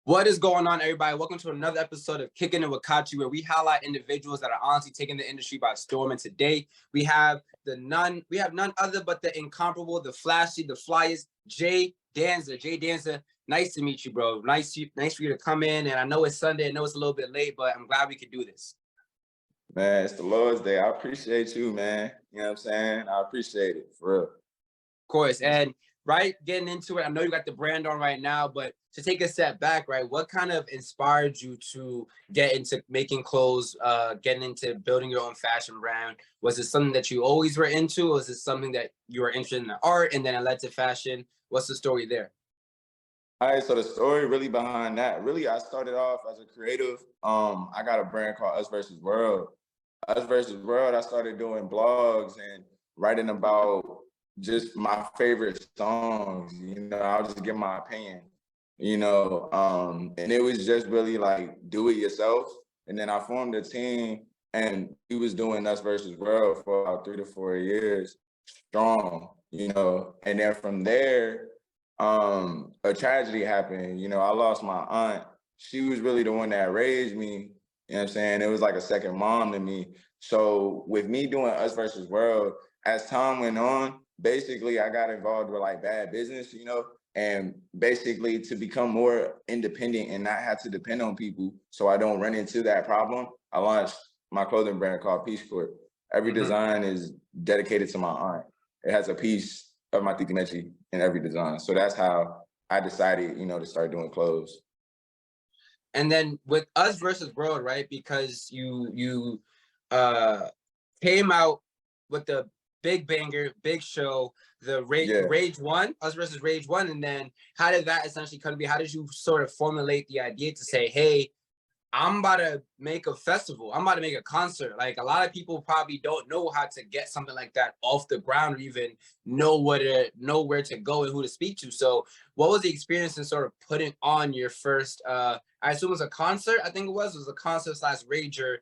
What is going on, everybody? Welcome to another episode of Kickin with Kachi, where we highlight individuals that are honestly taking the industry by storm. And today we have none other but the incomparable, the flashy, the flyest, Jay Danza. Jay Danza, nice to meet you, bro. Nice for you to come in. And I know it's Sunday. I know it's a little bit late, but I'm glad we could do this. Man, it's the Lord's Day. I appreciate you, man. You know what I'm saying? I appreciate it, for real. Of course. And getting into it, I know you got the brand on right now, but to take a step back, right, what kind of inspired you to get into making clothes, getting into building your own fashion brand? Was it something that you always were into, or was it something that you were interested in the art and then it led to fashion? What's the story there? All right, so the story really behind that, really, I started off as a creative. I got a brand called Us Versus World. Us Versus World, I started doing blogs and writing about just my favorite songs. I'll just give my opinion. And it was just really like do it yourself. And then I formed a team, and we was doing Us Versus World for about 3 to 4 years strong. And then from there, a tragedy happened. I lost my aunt. She was really the one that raised me. You know what I'm saying? It was like a second mom to me. So with me doing Us Versus World, as time went on, basically I got involved with like bad business, and basically to become more independent and not have to depend on people so I don't run into that problem, I launched my clothing brand called Peace Corp. Every design is dedicated to my aunt. It has a piece of my Onyekachi in every design. So that's how I decided, to start doing clothes. And then with Us Versus World, right? Because you came out with the big banger, big show, the Rage One, Us Versus Rage One, and then how did that essentially come to be? How did you sort of formulate the idea to say, hey, I'm about to make a festival. I'm about to make a concert. Like a lot of people probably don't know how to get something like that off the ground or even know where to go and who to speak to. So what was the experience in sort of putting on your first, I assume it was a concert, I think it was a concert / rager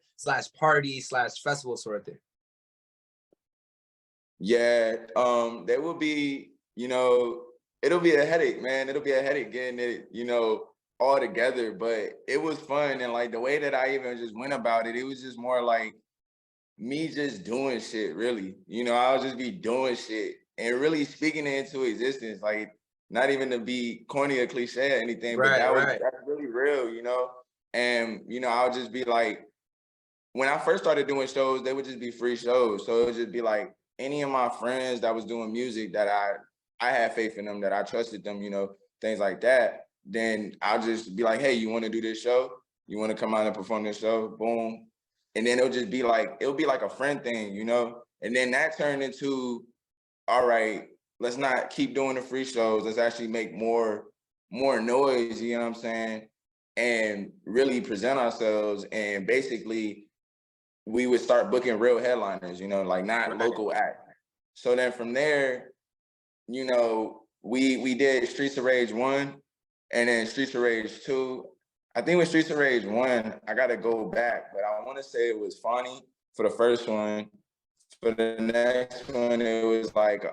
/ party / festival sort of thing. Yeah, there will be, it'll be a headache, man. It'll be a headache getting it, all together, but it was fun. And like the way that I even just went about it, it was just more like me just doing shit, really. I'll just be doing shit and really speaking it into existence. Like not even to be corny or cliche or anything, but that's really real, And, I'll just be like, when I first started doing shows, they would just be free shows. So it would just be like any of my friends that was doing music that I had faith in them, that I trusted them, things like that. Then I'll just be like, hey, you want to do this show? You want to come out and perform this show? Boom. And then it'll be like a friend thing, And then that turned into, all right, let's not keep doing the free shows. Let's actually make more noise, you know what I'm saying? And really present ourselves. And basically we would start booking real headliners, like not local acts. So then from there, we did Streets of Rage 1 and then Streets of Rage 2. I think with Streets of Rage 1, I got to go back, but I want to say it was Fonny for the first one. For the next one, it was like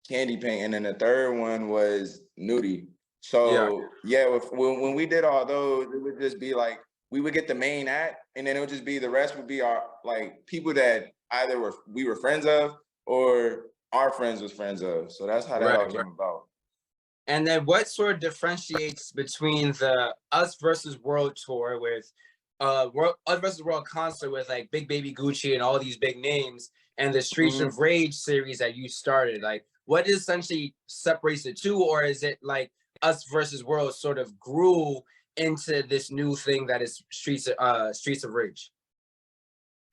Candy Paint. And then the third one was Nudie. So yeah, when we did all those, it would just be like, we would get the main act, and then it would just be the rest would be our like people that either we were friends of or our friends was friends of. So that's how that all came about. And then what sort of differentiates between the Us Versus World tour with Us Versus World concert with like Big Baby Gucci and all these big names and the Streets of Rage series that you started? Like what essentially separates the two, or is it like Us Versus World sort of grew into this new thing that is Streets of Rage?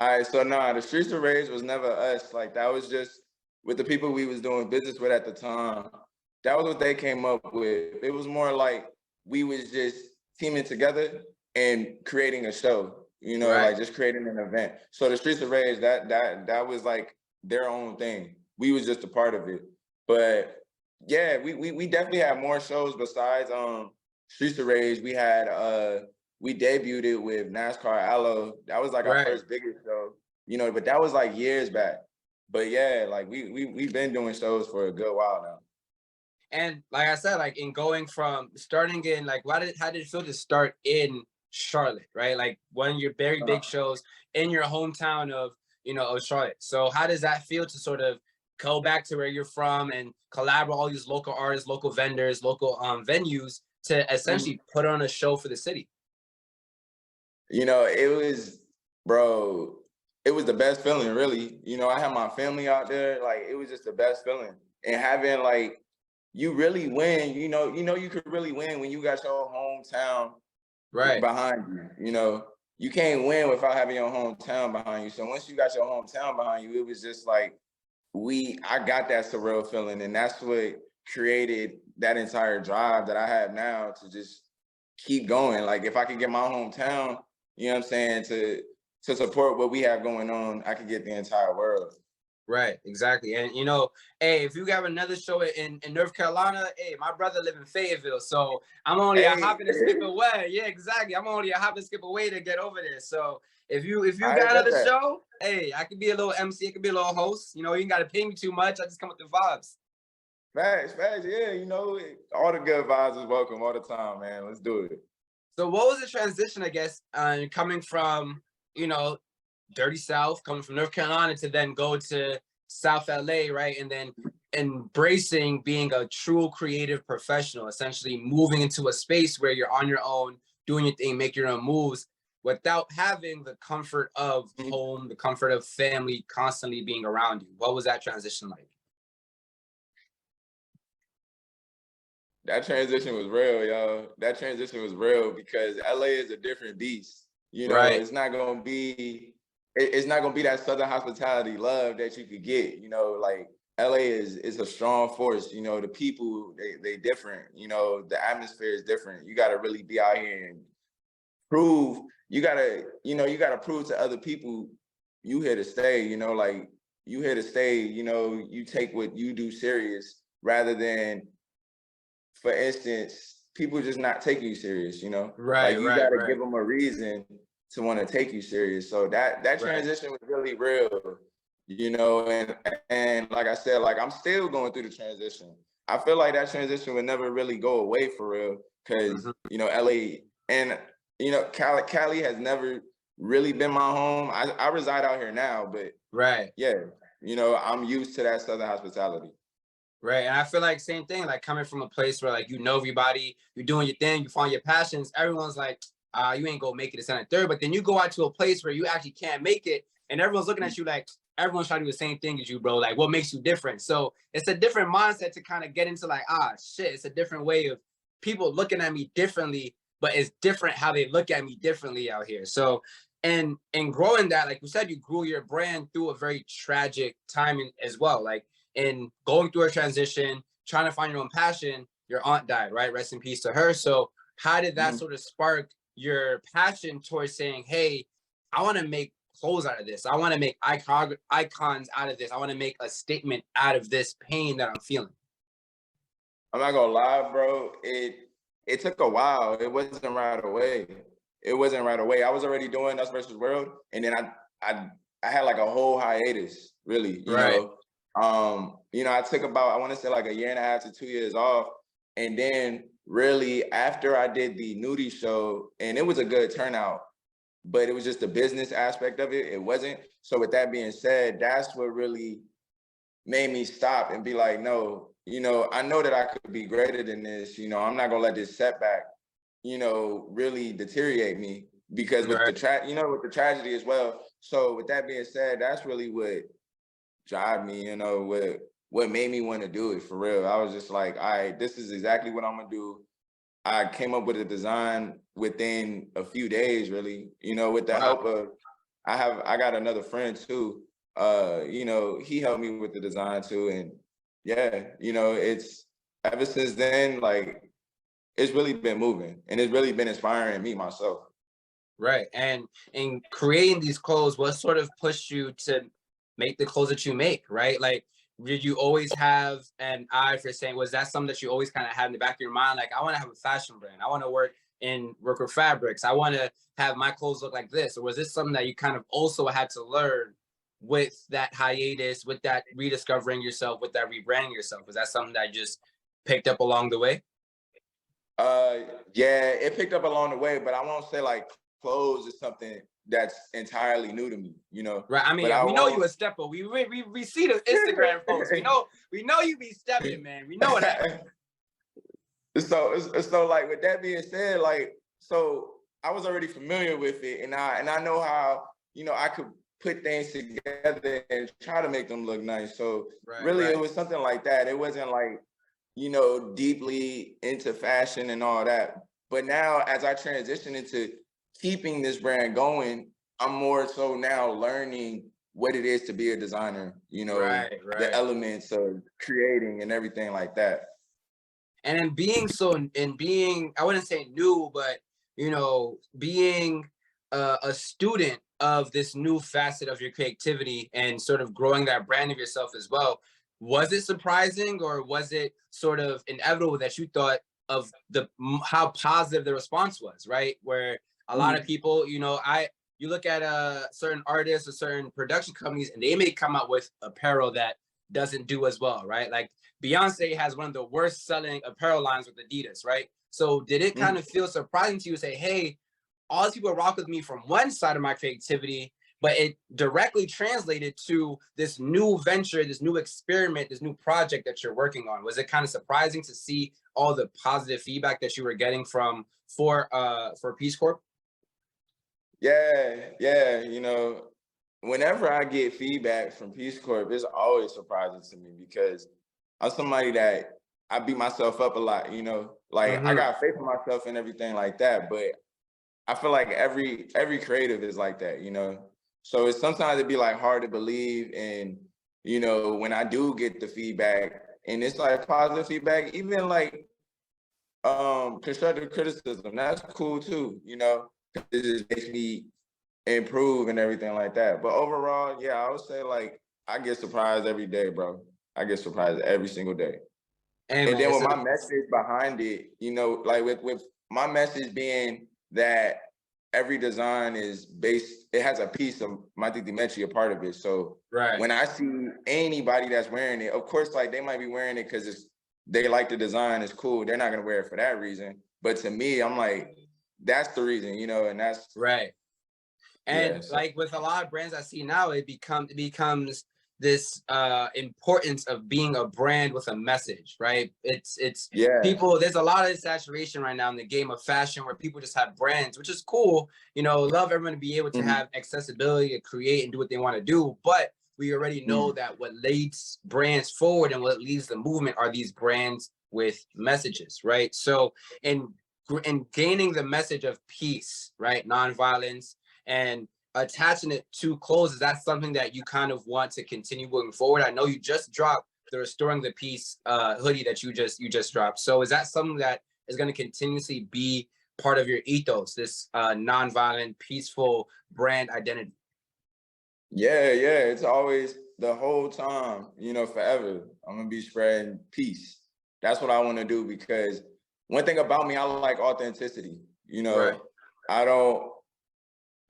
All right, so no, the Streets of Rage was never us. Like that was just with the people we was doing business with at the time. That was what they came up with. It was more like we was just teaming together and creating a show, like just creating an event. So the Streets of Rage, that was like their own thing. We was just a part of it. But yeah, we definitely had more shows besides Streets of Rage. We debuted it with NASCAR Allo. That was like our first biggest show, but that was like years back. But yeah, like we've been doing shows for a good while now. And like I said, like in going from starting in like, how did it feel to start in Charlotte, right? Like one of your very big shows in your hometown of, of Charlotte. So how does that feel to sort of go back to where you're from and collaborate with all these local artists, local vendors, local venues to essentially put on a show for the city? It was, bro, it was the best feeling, really. I had my family out there. Like, it was just the best feeling. And having, like, you really win, you could really win when you got your hometown behind you. You can't win without having your hometown behind you. So once you got your hometown behind you, it was just like, I got that surreal feeling. And that's what created that entire drive that I have now to just keep going. Like, if I could get my hometown, you know what I'm saying, to support what we have going on, I could get the entire world. Right, exactly. And hey, if you have another show in North Carolina, hey, my brother live in Fayetteville, so I'm only a hop and a skip away. Yeah, exactly. I'm only a hop and skip away to get over there. So if you got another show, hey, I could be a little MC, I could be a little host. You ain't gotta pay me too much. I just come with the vibes. Facts, yeah. All the good vibes is welcome all the time, man. Let's do it. So what was the transition, I guess, coming from, Dirty South, coming from North Carolina to then go to South LA, right? And then embracing being a true creative professional, essentially moving into a space where you're on your own, doing your thing, make your own moves without having the comfort of home, the comfort of family constantly being around you. What was that transition like? That transition was real, y'all. That transition was real because LA is a different beast. Right. It's not gonna be that Southern hospitality love that you could get. Like LA is a strong force. The people they different. The atmosphere is different. You gotta really be out here and prove. You gotta prove to other people you here to stay. Like you here to stay. You take what you do serious rather than, for instance, people just not taking you serious, Right, like you gotta give them a reason to want to take you serious. So that transition was really real, and like I said, like I'm still going through the transition. I feel like that transition would never really go away for real, because LA and Cali has never really been my home. I reside out here now, but yeah, I'm used to that Southern hospitality. Right. And I feel like same thing, like coming from a place where like everybody, you're doing your thing, you find your passions, everyone's like, you ain't gonna make it a second, third. But then you go out to a place where you actually can't make it, and everyone's looking at you like everyone's trying to do the same thing as you, bro. Like, what makes you different? So it's a different mindset to kind of get into like, shit, it's a different way of people looking at me differently, but it's different how they look at me differently out here. So and growing that, like you said, you grew your brand through a very tragic time as well. Like in going through a transition, trying to find your own passion, your aunt died, right? Rest in peace to her. So how did that sort of spark your passion towards saying, hey, I want to make clothes out of this. I want to make icons out of this. I want to make a statement out of this pain that I'm feeling. I'm not gonna lie, bro. It took a while. It wasn't right away. I was already doing Us versus World, and then I had like a whole hiatus, really. I took about, I want to say like a year and a half to 2 years off. And then really after I did the nudie show, and it was a good turnout, but it was just the business aspect of it. It wasn't. So with that being said, that's what really made me stop and be like, no, I know that I could be greater than this. I'm not gonna let this setback, really deteriorate me, because with with the tragedy as well. So with that being said, that's really what drive me, what made me want to do it for real. I was just like, all right, this is exactly what I'm gonna do. I came up with a design within a few days, really, with the help of, I got another friend too. He helped me with the design too. And yeah, it's ever since then, like it's really been moving and it's really been inspiring me myself. Right. And in creating these clothes, what sort of pushed you to make the clothes that you make, right? Like, did you always have an eye for saying, was that something that you always kind of had in the back of your mind? Like, I want to have a fashion brand. I want to work with fabrics. I want to have my clothes look like this. Or was this something that you kind of also had to learn with that hiatus, with that rediscovering yourself, with that rebranding yourself? Was that something that just picked up along the way? Yeah, it picked up along the way, but I won't say like clothes is something that's entirely new to me, you know. Right. I mean, But I we know won't. you a stepper. We see the Instagram posts. We know you be stepping, man. We know that. So like with that being said, like so I was already familiar with it, and I know how I could put things together and try to make them look nice. So really, it was something like that. It wasn't like deeply into fashion and all that. But now, as I transition into keeping this brand going, I'm more so now learning what it is to be a designer. The elements of creating and everything like that. And in being, I wouldn't say new, but being a student of this new facet of your creativity and sort of growing that brand of yourself as well, was it surprising, or was it sort of inevitable that you thought of how positive the response was, right? Where a lot of people, you look at certain artists or certain production companies, and they may come out with apparel that doesn't do as well, right? Like Beyonce has one of the worst selling apparel lines with Adidas, right? So did it kind of feel surprising to you to say, hey, all these people rock with me from one side of my creativity, but it directly translated to this new venture, this new experiment, this new project that you're working on? Was it kind of surprising to see all the positive feedback that you were getting for Peace Corp? Yeah. Whenever I get feedback from Peace Corp, it's always surprising to me because I'm somebody that I beat myself up a lot, like I got faith in myself and everything like that. But I feel like every creative is like that, So it's sometimes it'd be like hard to believe. And, when I do get the feedback and it's like positive feedback, even like constructive criticism, that's cool too, it just makes me improve and everything like that. But overall, yeah, I would say like I get surprised every day, bro. I get surprised every single day. And then with my message behind it, like with my message being that every design is based, it has a piece of my Dimechi, a part of it. So when I see anybody that's wearing it, of course, like they might be wearing it because they like the design, it's cool. They're not gonna wear it for that reason. But to me, I'm like, that's the reason, and that's right. And like with a lot of brands I see now, it becomes this importance of being a brand with a message, right? It's people, there's a lot of saturation right now in the game of fashion where people just have brands, which is cool. Love everyone to be able to have accessibility to create and do what they want to do. But we already know that what leads brands forward and what leads the movement are these brands with messages, right? So in gaining the message of peace, right? Nonviolence, and attaching it to clothes, is that something that you kind of want to continue moving forward? I know you just dropped the Restoring the Peace hoodie that you just dropped. So is that something that is going to continuously be part of your ethos, this nonviolent, peaceful brand identity? Yeah. It's always the whole time, forever. I'm gonna be spreading peace. That's what I want to do because one thing about me, I like authenticity.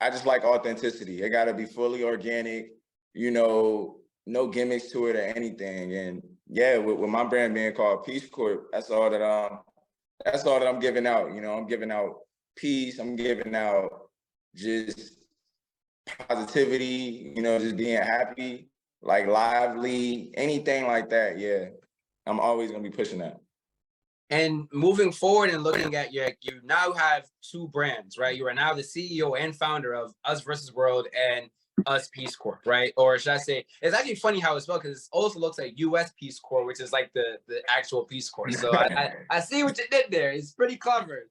I just like authenticity. It got to be fully organic, no gimmicks to it or anything. And yeah, with my brand being called Peace Corp, that's all that I'm giving out. I'm giving out peace. I'm giving out just positivity, just being happy, like lively, anything like that. Yeah, I'm always going to be pushing that. And moving forward and looking at you now have two brands, right? You are now the CEO and founder of Us versus World and Us Peace Corp, right? Or should I say, it's actually funny how it's spelled because it also looks like US Peace Corps, which is like the actual Peace Corps. So I see what you did there. It's pretty clever.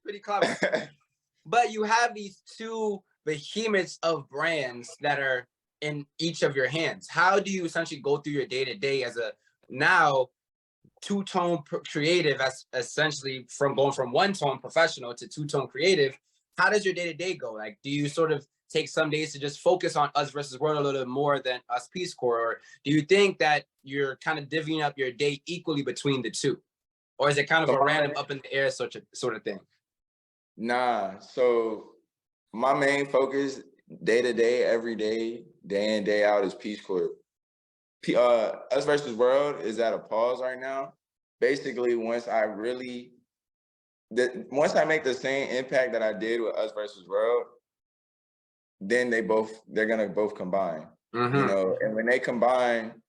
But you have these two behemoths of brands that are in each of your hands. How do you essentially go through your day-to-day as a now two-tone creative, as essentially from going from one-tone professional to two-tone creative? How does your day-to-day go? Like, do you sort of take some days to just focus on Us versus World a little bit more than Us Peace Corps? Or do you think that you're kind of divvying up your day equally between the two? Or is it kind of a random up in the air sort of thing? Nah, so my main focus day to day, every day, day in, day out is Peace Corp. Us versus World is at a pause right now. basically once I make the same impact that I did with Us versus World, then they're gonna both combine. You know, and when they combine,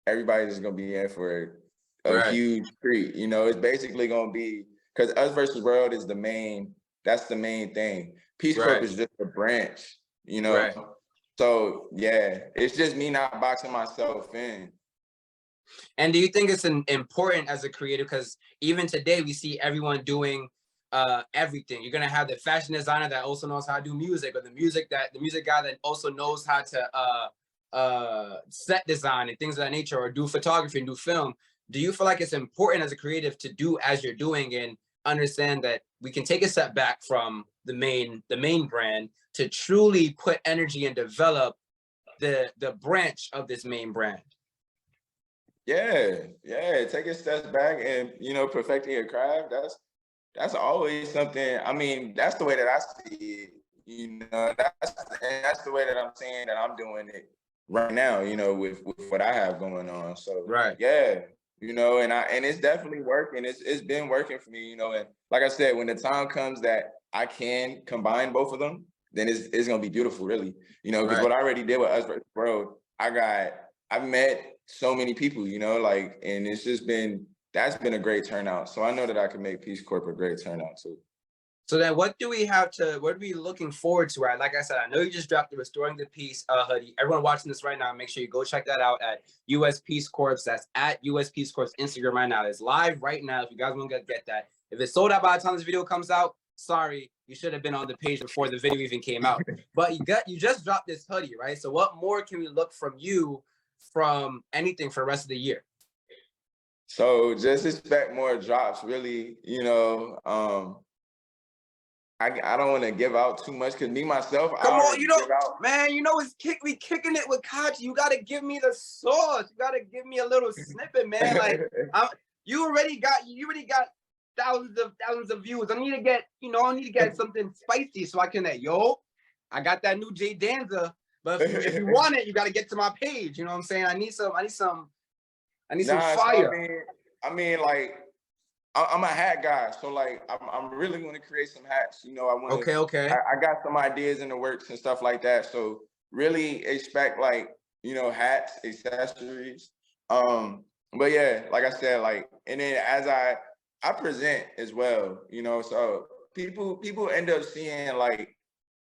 everybody's just gonna be in for a huge treat. You know, it's basically gonna be because Us versus World is that's the main thing. Peace Corp is just a branch, you know. So yeah, it's just me not boxing myself in. And do you think it's important as a creator? Because even today we see everyone doing everything. You're gonna have the fashion designer that also knows how to do music, or the music guy that also knows how to set design and things of that nature, or do photography and do film. Do you feel like it's important as a creative to do as you're doing and understand that we can take a step back from the main brand to truly put energy and develop the branch of this main brand? Yeah, take a step back and, you know, perfecting your craft. That's always something. I mean, that's the way that I see it. You know, that's the way that I'm saying that I'm doing it right now, you know, with what I have going on. So yeah, you know, and it's definitely working. It's been working for me, you know, and like I said, when the time comes that I can combine both of them, then it's gonna be beautiful, really. You know, because what I already did with Us versus World, I've met so many people, you know, like, and that's been a great turnout. So I know that I can make Peace Corp a great turnout too. So then what are we looking forward to, right? Like I said, I know you just dropped the Restoring the Peace hoodie. Everyone watching this right now, make sure you go check that out at US Peace Corps. That's at US Peace Corps Instagram right now. It's live right now if you guys want to get that. If it's sold out by the time this video comes out, sorry, you should have been on the page before the video even came out. But you just dropped this hoodie, right? So what more can we look from you from anything for the rest of the year? So just expect more drops, really. You know, I don't want to give out too much because me myself, come on, you know, man, you know, we kicking it with Kachi. You gotta give me the sauce. You gotta give me a little snippet, man. Like you already got thousands of views. I need to get something spicy so I can I got that new Jay Danza. But if you want it, you gotta get to my page. You know what I'm saying? I need some fire. So I mean, like, I'm a hat guy, so like I'm really going to create some hats. You know, I want to. Okay. I got some ideas in the works and stuff like that. So really expect, like, you know, hats, accessories. But yeah, like I said, like, and then as I present as well, you know, so people end up seeing like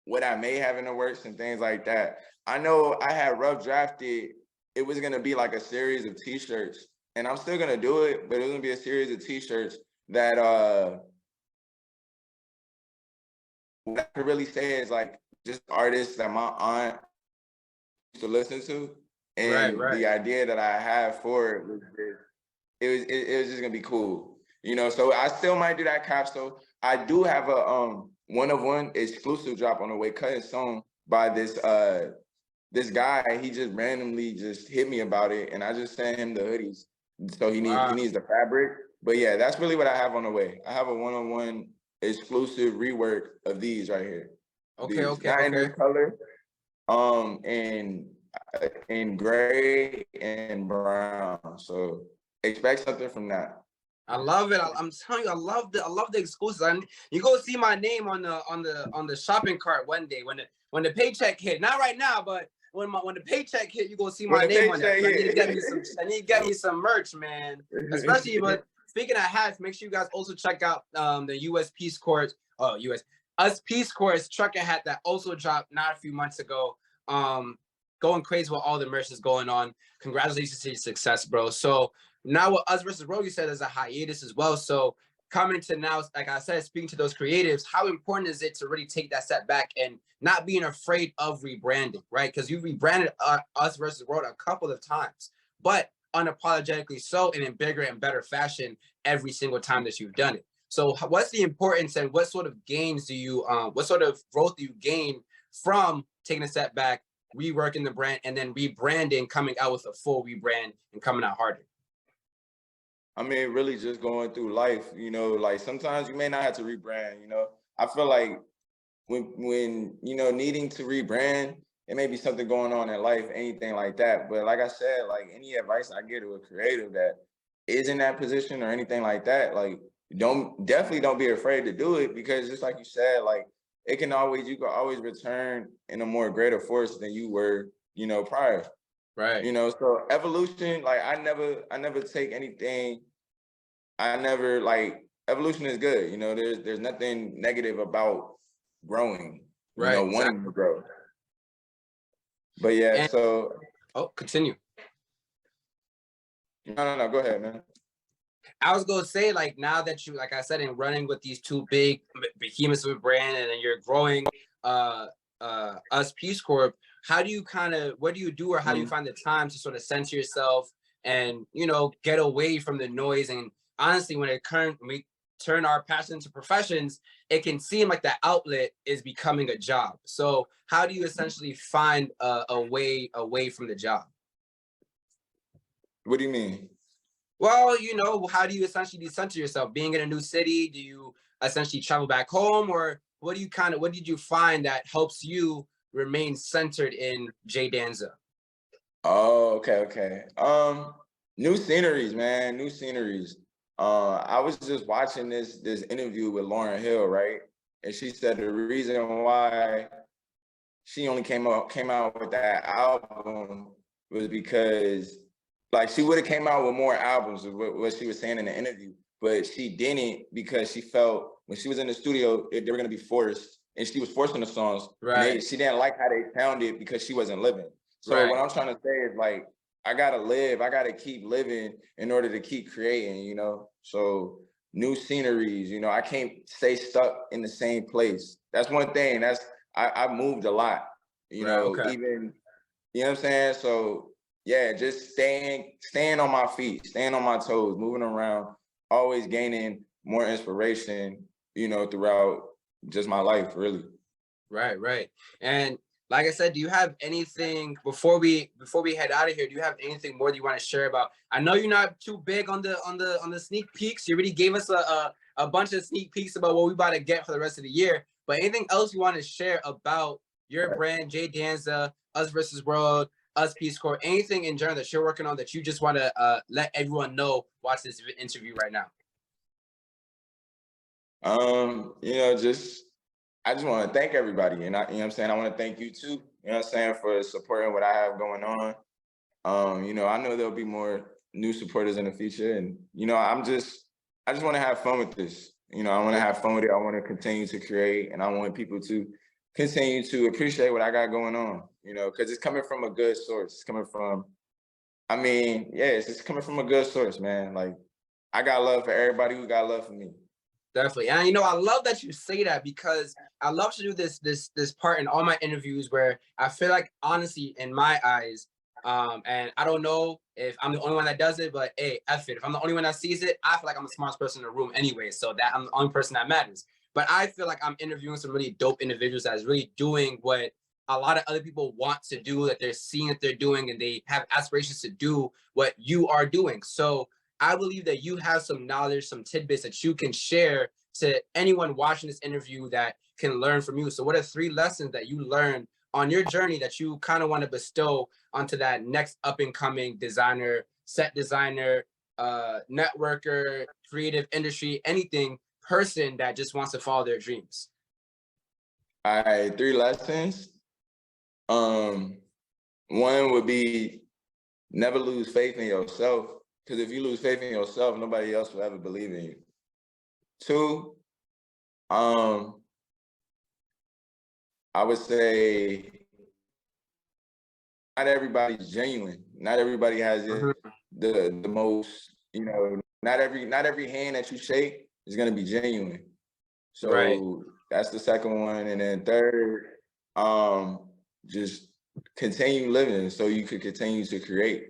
what I may have in the works and things like that. I know I had rough drafted. It was gonna be like a series of T-shirts, and I'm still gonna do it, but it was gonna be a series of T-shirts that what I could really say is like just artists that my aunt used to listen to, and the idea that I have for it was it was just gonna be cool, you know. So I still might do that capsule. I do have a one-of-one exclusive drop on the way, cut and sewn by this guy. He just randomly just hit me about it, and I just sent him the hoodies. So he needs the fabric. But yeah, that's really what I have on the way. I have a one-on-one exclusive rework of these right here. Okay. In this color, and in gray and brown. So expect something from that. I love it. I'm telling you, I love the exclusives. You go see my name on the shopping cart one day when the paycheck hit. Not right now, but when the paycheck hit, you go see my name on it. I need to get me some merch, man. Especially, but speaking of hats, make sure you guys also check out the US Peace Corps. Us Peace Corps trucker hat that also dropped not a few months ago. Going crazy with all the merch that's going on. Congratulations to your success, bro. So now with Us versus World, you said there's a hiatus as well. So coming to now, like I said, speaking to those creatives, how important is it to really take that step back and not being afraid of rebranding, right? Because you rebranded Us versus World a couple of times, but unapologetically so, and in bigger and better fashion every single time that you've done it. So what's the importance, and what sort of gains do you, what sort of growth do you gain from taking a step back, reworking the brand, and then rebranding, coming out with a full rebrand and coming out harder? I mean, really just going through life, you know, like sometimes you may not have to rebrand, you know. I feel like when you know, needing to rebrand, it may be something going on in life, anything like that. But like I said, like any advice I give to a creative, that is in that position or anything like that, like definitely don't be afraid to do it, because just like you said, like you can always return in a more greater force than you were, prior. Right. So evolution, like I never take anything. I never like evolution is good. There's nothing negative about growing, Right. wanting to grow. But yeah, And, so continue. No, go ahead, man. I was gonna say, like, now that you, like I said, in running with these two big behemoths of a brand, and then you're growing us Peace Corp, how do you what do you do, or how do you find the time to sort of censor yourself and get away from the noise? And honestly, when we turn our passion into professions, it can seem like the outlet is becoming a job. So how do you essentially find a way away from the job? What do you mean? Well, how do you essentially decenter yourself? Being in a new city, do you essentially travel back home, or what did you find that helps you remain centered in Jay Danza? Oh, okay. New sceneries, man. New sceneries. I was just watching this interview with Lauryn Hill, right? And she said the reason why she only came out with that album was because, like, she would have came out with more albums, of what she was saying in the interview, but she didn't, because she felt when she was in the studio, they were gonna be forced, and she was forcing the songs, Right. and she didn't like how they sounded because she wasn't living. So what I'm trying to say is, like, I gotta live, I gotta keep living in order to keep creating, So new sceneries, I can't stay stuck in the same place. That's one thing. I've moved a lot, Okay. even, you know what I'm saying? So yeah, just staying on my feet, staying on my toes, moving around, always gaining more inspiration, throughout just my life, really. Right. And like I said, do you have anything before we head out of here? Do you have anything more that you want to share about? I know you're not too big on the sneak peeks. You already gave us a bunch of sneak peeks about what we about to get for the rest of the year. But anything else you want to share about your brand, Jay Danza, Us versus World, Us Peace Corps, anything in general that you're working on that you just want to let everyone know watch this interview right now? Just I just want to thank everybody, and you know what I'm saying, I want to thank you too, you know what I'm saying, for supporting what I have going on. I know there'll be more new supporters in the future, and I just want to have fun with this. I want to have fun with it. I want to continue to create, and I want people to continue to appreciate what I got going on. Because it's coming from a good source. It's coming from, it's just coming from a good source, man. Like, I got love for everybody who got love for me. Definitely. And I love that you say that, because I love to do this part in all my interviews where I feel like, honestly, in my eyes, and I don't know if I'm the only one that does it, but hey, F it. If I'm the only one that sees it, I feel like I'm the smartest person in the room anyway. So that I'm the only person that matters. But I feel like I'm interviewing some really dope individuals that's really doing what a lot of other people want to do, that they're seeing that they're doing, and they have aspirations to do what you are doing. So I believe that you have some knowledge, some tidbits that you can share to anyone watching this interview that can learn from you. So what are 3 lessons that you learned on your journey that you kind of want to bestow onto that next up and coming designer, set designer, networker, creative industry, anything person that just wants to follow their dreams? All right, 3 lessons. One would be never lose faith in yourself, because if you lose faith in yourself, nobody else will ever believe in you. 2, I would say not everybody's genuine. Not everybody has the most, not every hand that you shake is gonna be genuine. So that's the second one. And then third, just continue living so you could continue to create.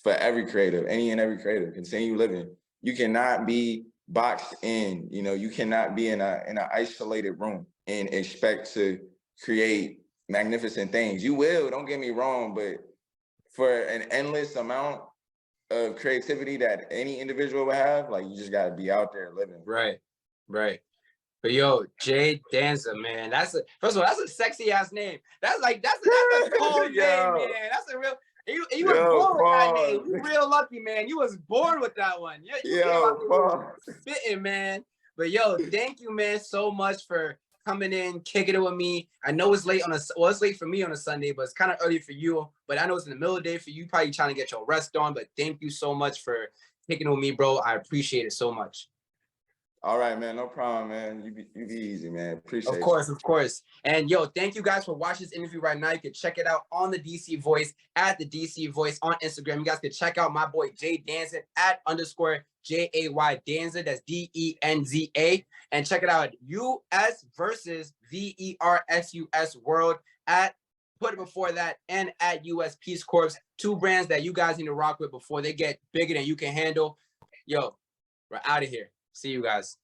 For every creative, any and every creative, continue living. You cannot be boxed in, you cannot be in an isolated room and expect to create magnificent things. You will, don't get me wrong, but for an endless amount of creativity that any individual would have, like, you just gotta be out there living. Right. But yo, Jay Danza, man, first of all, that's a sexy ass name. That's a cold name, man. That's a real. You was born with that name. You real lucky, man. You was born with that one. Yeah, you came out spitting, man. But yo, thank you, man, so much for coming in, kicking it with me. I know it's late it's late for me on a Sunday, but it's kind of early for you. But I know it's in the middle of the day for you, probably trying to get your rest on. But thank you so much for kicking it with me, bro. I appreciate it so much. All right, man. No problem, man. You be easy, man. Appreciate it. Of course. And yo, thank you guys for watching this interview right now. You can check it out on the DC Voice, at the DC Voice on Instagram. You guys can check out my boy Jay Danza at _JAY Danza. That's DENZA. And check it out, US versus VERSUS World at, put it before that, and at US Peace Corps. 2 brands that you guys need to rock with before they get bigger than you can handle. Yo, we're out of here. See you guys.